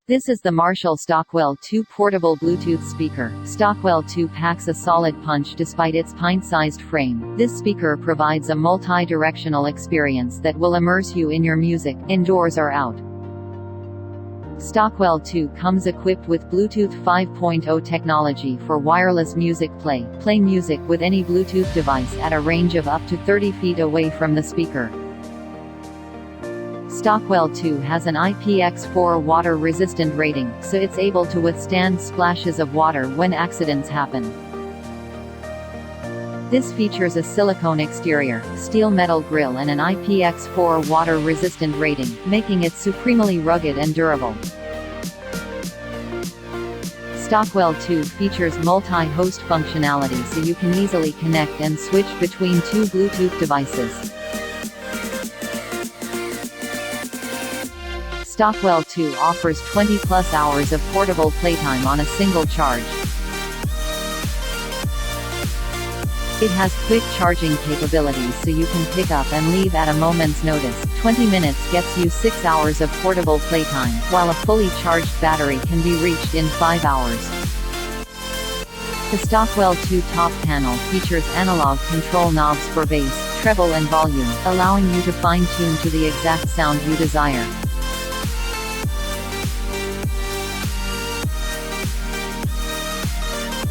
This is the Marshall Stockwell II portable Bluetooth speaker. Stockwell II packs a solid punch despite its pint-sized frame. This speaker provides a multi-directional experience that will immerse you in your music, indoors or out. Stockwell II comes equipped with Bluetooth 5.0 technology for wireless music play. Play music with any Bluetooth device at a range of up to 30 feet away from the speaker. Stockwell II has an IPX4 water-resistant rating, so it's able to withstand splashes of water when accidents happen. This features a silicone exterior, steel metal grille and an IPX4 water-resistant rating, making it supremely rugged and durable. Stockwell II features multi-host functionality so you can easily connect and switch between two Bluetooth devices. Stockwell II offers 20+ hours of portable playtime on a single charge. It has quick charging capabilities so you can pick up and leave at a moment's notice. 20 minutes gets you 6 hours of portable playtime, while a fully charged battery can be reached in 5 hours. The Stockwell II top panel features analog control knobs for bass, treble and volume, allowing you to fine-tune to the exact sound you desire.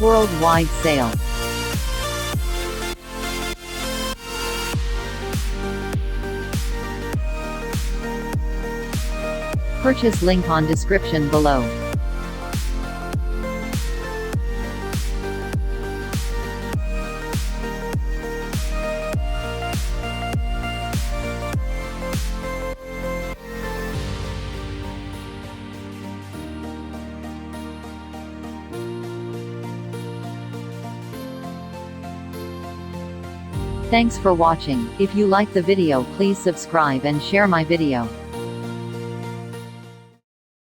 Worldwide sale. Purchase link on description below. Thanks for watching. If you like the video, please subscribe and share my video.